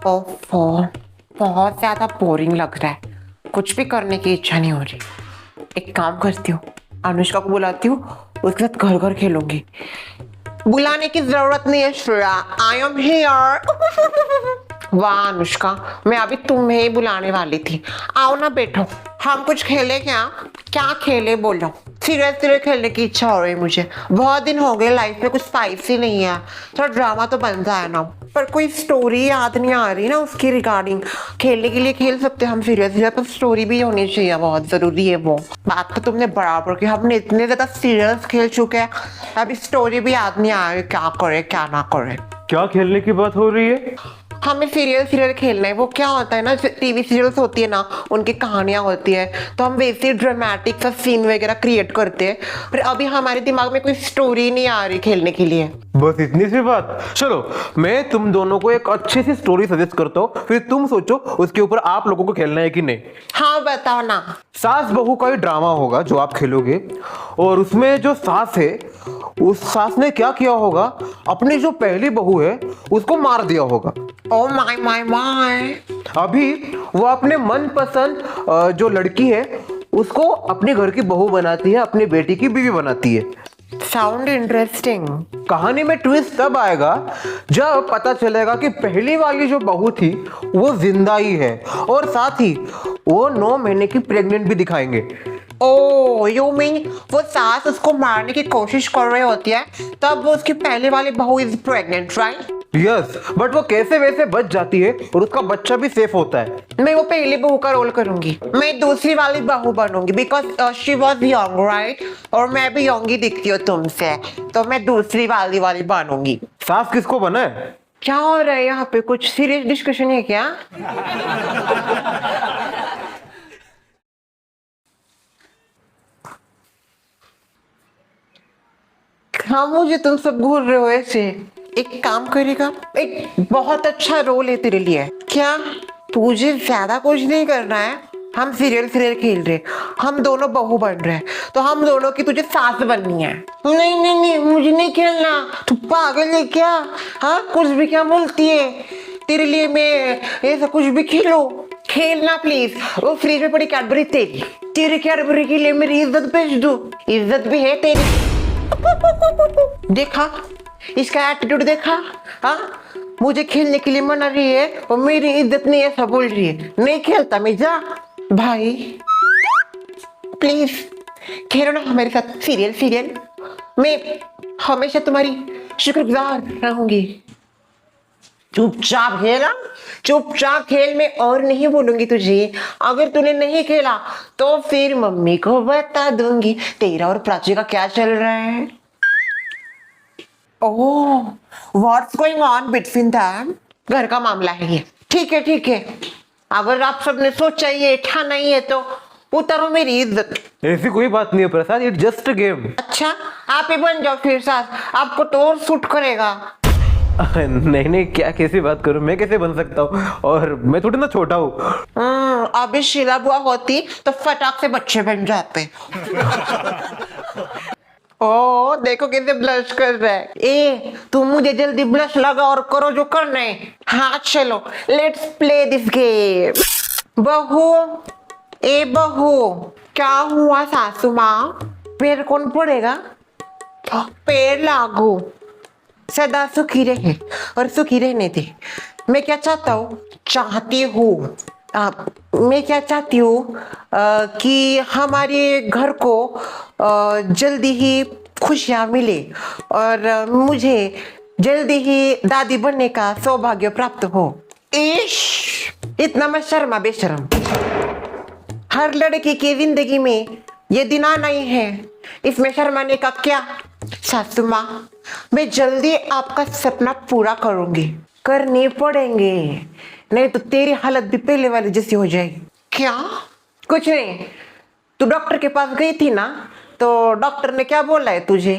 ओफो, बहुत ज्यादा बोरिंग लग रहा है। कुछ भी करने की इच्छा नहीं हो रही। एक काम करती हूँ, अनुष्का को बुलाती हूँ, उसके साथ घर घर खेलूंगी। बुलाने की जरूरत नहीं है श्रेया, आई एम हियर। वाह अनुष्का, मैं अभी तुम्हें ही बुलाने वाली थी। आओ ना बैठो, हम कुछ खेले क्या? क्या खेले बोलो। सीरियस खेलने की इच्छा हो रही है मुझे। बहुत दिन हो गए, लाइफ में कुछ स्पाइसी नहीं है। थोड़ा ड्रामा तो बन जाए ना, पर कोई स्टोरी याद नहीं आ रही ना उसकी रिगार्डिंग। खेलने के लिए खेल सकते हैं हम सीरियस, पर स्टोरी भी होनी चाहिए, बहुत जरूरी है वो। बात तो तुमने बराबर की, हमने इतने ज्यादा सीरियस खेल चुके हैं, अभी स्टोरी भी याद नहीं आ रही, क्या करे क्या ना करे। क्या खेलने की बात हो रही है? हमें सीरियल खेलना है। वो क्या होता है ना, टीवी सीरियल्स होती है ना, उनकी कहानियां होती है, तो हम वैसे ड्रामेटिक सा सीन वगैरह क्रिएट करते हैं, पर अभी हमारे दिमाग में कोई स्टोरी नहीं आ रही खेलने के लिए। बस इतनी सी बात। चलो मैं तुम दोनों को एक अच्छी सी स्टोरी सजेस्ट करता हूँ, फिर तुम सोचो उसके ऊपर आप लोगों को खेलना है कि नहीं। हाँ बताओ ना। सास बहू का ही ड्रामा होगा जो आप खेलोगे, और उसमें जो सास है, उस सास ने क्या किया होगा, अपनी जो पहली बहू है उसको मार दिया होगा। Oh my my my. अभी वो अपने मनपसंद जो लड़की है उसको अपने घर की बहू बनाती है, अपनी बेटी की बीवी बनाती है। Sound interesting. कहानी में ट्विस्ट तब आएगा जब पता चलेगा कि पहली वाली जो बहू थी वो जिंदा ही है, और साथ ही वो 9 महीने की प्रेग्नेंट भी दिखाएंगे। ओ यू मीन वो सास उसको मारने की कोशिश कर रही होती है, तब वो उसकी पहले वाली बहू is pregnant, right? Yes, but वो कैसे वैसे बच जाती है और उसका बच्चा भी सेफ होता है। मैं वो पहली बहू का रोल करूंगी, मैं दूसरी वाली बहू बनूंगी, because she was young right, और मैं भी यंग ही दिखती हूँ तुमसे, तो मैं दूसरी वाली बनूंगी। सास किसको बना है? क्या हो रहा है यहाँ पे? कुछ सीरियस डिस्कशन है क्या? हाँ, मुझे तुम सब घूर रहे हो ऐसे। एक काम करेगा, एक बहुत अच्छा रोल है तेरे लिए। क्या तुझे ज्यादा कुछ नहीं करना है? हम सीरियल खेल रहे, हम दोनों बहू बन रहे हैं, तो हम दोनों की तुझे सास बननी है। नहीं नहीं नहीं, मुझे नहीं खेलना। तू पागल है क्या? हाँ, कुछ भी क्या बोलती है? तेरे लिए मैं ऐसा कुछ भी खेलो। खेलना प्लीज। वो फ्रिज में पड़ी कैडबरी तेरी, तेरी कैडबरी के लिए मेरी इज्जत बेच दूं? इज्जत भी है तेरी। देखा इसका एटीट्यूड, देखा? हाँ, मुझे खेलने के लिए मना रही है और मेरी इज्जत नहीं ऐसा बोल रही है। नहीं खेलता मैं, जा भाई प्लीज खेलो ना हमारे साथ सीरियल। मैं हमेशा तुम्हारी शुक्रगुजार रहूंगी। चुपचाप खेला, चुपचाप खेल, मैं और नहीं बोलूंगी तुझे। अगर तूने नहीं खेला तो फिर मम्मी को बता दूंगी तेरा और प्राची का क्या चल रहा है। Oh, what's going on between them? घर का मामला है ये। ठीक है, अगर आप सबने सोचा ये ठाना ही है तो उतारो मेरी इज्जत। ऐसी कोई बात नहीं है प्रसाद, इट्स जस्ट अ गेम। अच्छा, आप ही बन जाओ फिर साथ, आपको तो और सूट करेगा। नहीं, क्या कैसी बात करूं, मैं कैसे बन सकता हूँ, और मैं थोड़ी ना छोटा हूँ। अभी शीला बुआ होती तो फटाक से बच्चे बन जाते। ओ देखो कैसे ब्लश कर रहा है। ए तुम मुझे जल्दी ब्लश लगा और करो जो करना है। हाँ चलो, लेट्स प्ले दिस गेम। बहू, ए बहू, क्या हुआ सासू माँ? पैर कौन पड़ेगा? पैर लागू। सदा सुखी रहे और सुखी रहने दे। मैं क्या चाहती हूँ मैं क्या चाहती हूँ कि हमारे घर को जल्दी ही खुशियाँ मिले, और मुझे जल्दी ही दादी बनने का सौभाग्य प्राप्त हो। इश, इतना मत शर्मा बेशरम। हर लड़की की जिंदगी में ये दिन आना ही है, इसमें शर्माने का क्या? सासू माँ, मैं जल्दी आपका सपना पूरा करूंगी। करने पड़ेंगे, नहीं तो तेरी हालत भी पहले वाली जैसी हो जाएगी। क्या? कुछ नहीं। तू डॉक्टर के पास गई थी ना, तो डॉक्टर ने क्या बोला है तुझे?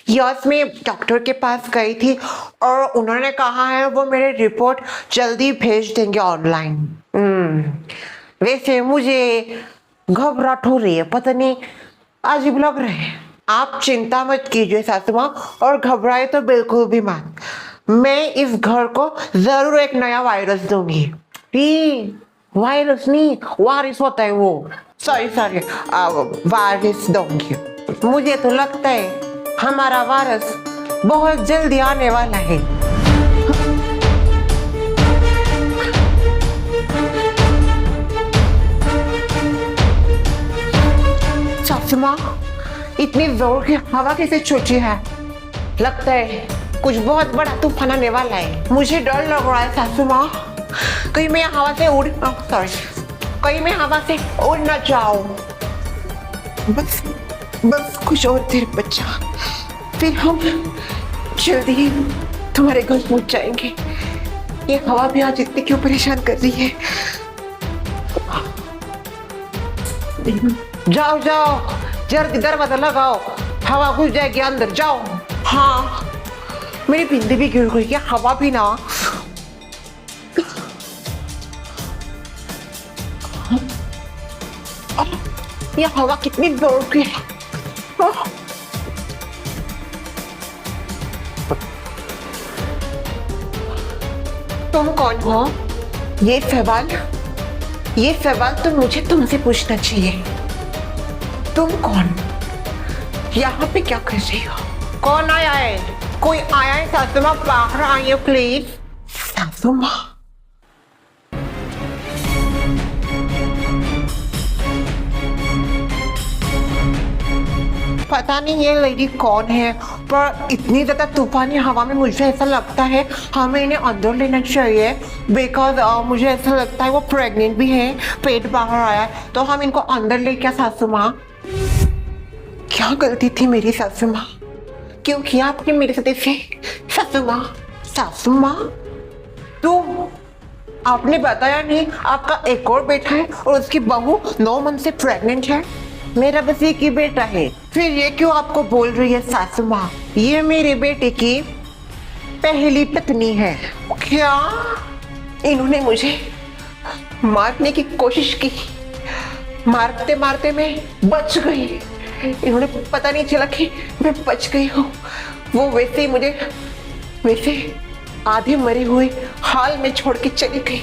यस, मैं डॉक्टर के पास गई थी और उन्होंने कहा है वो मेरे रिपोर्ट जल्दी भेज देंगे ऑनलाइन। वैसे मुझे घबराहट हो रही है, पता नहीं अजीब लग रहा है। आप चिंता मत कीजिए सासू माँ, और घबराए तो बिल्कुल भी मत। मैं इस घर को जरूर एक नया वायरस दूंगी। वायरस नहीं, वारिस होता है वो। सॉरी सॉरी, वारिस दूंगी। मुझे तो लगता है हमारा वारिस बहुत जल्दी आने वाला है। सासू माँ, इतनी जोर की हवा कैसे छूटी है? लगता है कुछ बहुत बड़ा तूफान आने वाला है। मुझे डर लग रहा है सासू माँ, कहीं मैं हवा से कहीं मैं हवा से उड़ ना जाऊं। बस कुछ और देर बचा, फिर हम जल्दी ही तुम्हारे घर पहुंच जाएंगे। ये हवा भी आज इतनी क्यों परेशान कर रही है? जाओ जाओ, जल्दी दरवाजा लगाओ, हवा घुस जाएगी अंदर। जाओ। हाँ, मेरी बिंदी भी गिर गई है, हवा भी ना। ये हवा कितनी जोर की है। तुम कौन हो? ये सवाल तो मुझे तुमसे पूछना चाहिए। तुम कौन? यहाँ पे क्या कर रही हो? कौन आया है? कोई आया है सासू माँ? बाहर आइए प्लीज। सासू माँ, पता नहीं ये लेडी कौन है, पर इतनी ज्यादा तूफानी हवा में मुझे ऐसा लगता है हमें इन्हें अंदर लेना चाहिए। बिकॉज मुझे ऐसा लगता है वो प्रेग्नेंट भी है, पेट बाहर आया है, तो हम इनको अंदर ले क्या सासू माँ? क्या गलती थी मेरी सासू माँ? क्यों किया आपने मेरे साथ ऐसे? सासू माँ, सासू माँ, तो आपने बताया नहीं आपका एक और बेटा है और उसकी बहू 9 मंथ से प्रेग्नेंट है। मेरा बस एक ही बेटा है, फिर ये क्यों आपको बोल रही है सासू माँ? ये मेरे बेटे की पहली पत्नी है। क्या इन्होंने मुझे मारने की कोशिश की? मारते मारते मैं बच गई। इन्होंने पता नहीं चला कि मैं बच गई हूँ। वो वैसे ही मुझे आधे मरे हुए हाल में छोड़ के चली गई,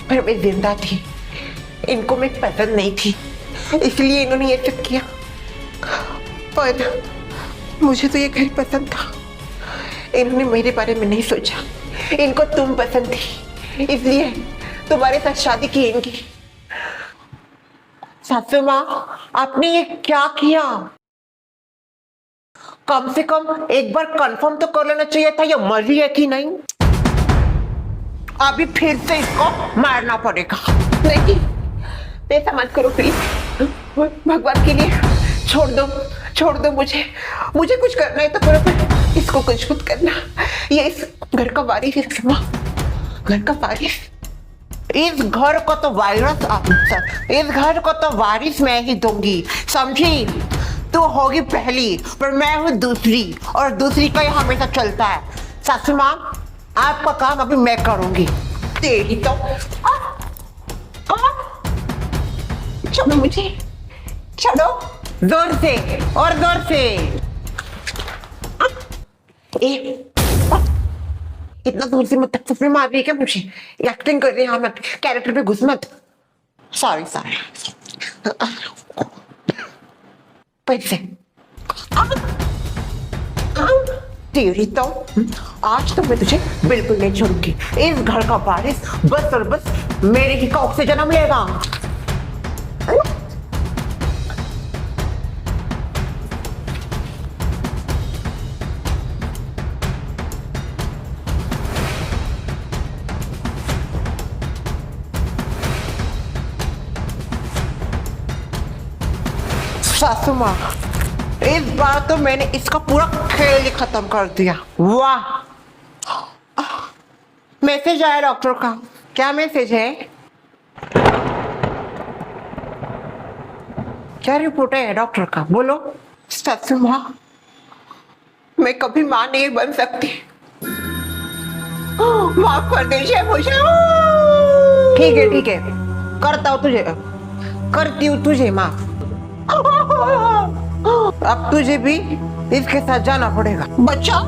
पर मैं जिंदा थी। इनको मैं पसंद नहीं थी, इसलिए इन्होंने ये सब किया। पर मुझे तो ये घर पसंद था। इन्होंने मेरे बारे में नहीं सोचा। इनको तुम पसंद थी, इसलिए तुम्हारे साथ शादी की इनकी। सासू माँ, आपने ये क्या किया? कम से कम एक बार कंफर्म तो कर लेना चाहिए था ये मर रही है कि नहीं। अभी फिर से इसको मारना पड़ेगा। नहीं, ऐसा मत करो प्लीज, भगवान के लिए छोड़ दो मुझे कुछ करना है तो करो, पर इसको कुछ मत करना। ये इस घर का वारिस है सासू माँ, घर का वारिस। इस घर को तो वारिस मैं ही दूंगी, समझी? तू होगी पहली, पर मैं हूँ दूसरी, और दूसरी का ही हमेशा चलता है। सासू माँ, आपका काम अभी मैं करूंगी। तेरी तो छोड़ो मुझे, छोड़ो। जोर से और जोर से। इतना दूर से मत सपने मार रही है क्या मुझे? एक्टिंग कर रही है मत, कैरेक्टर पे घुस मत। सॉरी पैसे तेरी तो आज तो मैं तुझे बिल्कुल नहीं छोड़ूंगी। इस घर का वारिस बस और बस मेरे ही कौख से जन्म लेगा। सासू माँ, इस बार तो मैंने इसका पूरा खेल ही खत्म कर दिया। वाह, मैसेज आया डॉक्टर का। क्या मैसेज है? क्या रिपोर्ट है डॉक्टर का? बोलो। सासू माँ, मैं कभी माँ नहीं बन सकती, माफ कर दीजिए मुझे। ठीक है, करती हूँ तुझे माफ। अब तुझे भी इसके साथ जाना पड़ेगा। बच्चा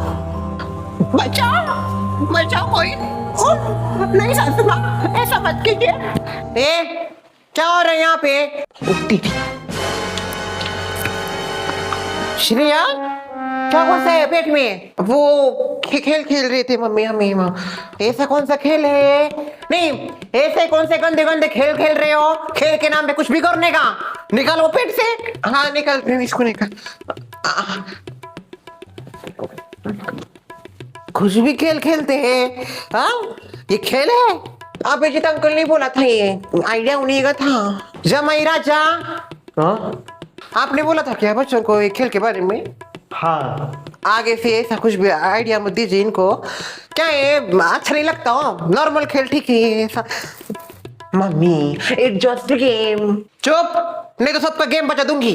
बचाओ बचाओ कोई। ओ, नहीं सासू माँ, ऐसा मत कीजिए। ए क्या हो रहा है यहाँ पे? उठती थी श्रेया, क्या कौन सा है पेट में? वो खेल खेल रहे थे मम्मी हमें। ऐसा कौन सा खेल है? नहीं, ऐसे कौन से गंदे गंदे खेल खेल रहे हो? खेल के नाम पे कुछ भी करने का। निकालो पेट से। हाँ निकाल, इसको निकाल। कुछ भी खेल खेलते हैं। हाँ ये खेल है? आप अजित अंकल ने बोला था, ये आइडिया उन्हीं का था। जमाई राजा, हाँ आपने बोला था क्या बच्चों को ये खेल के बारे में? हाँ आगे से ऐसा कुछ भी आइडिया मत दीजिए इनको। क्या ये अच्छा नहीं लगता? नॉर्मल खेल ठीक है ऐसा। Mummy it's just game. चुप, नहीं तो सबका गेम बचा दूंगी।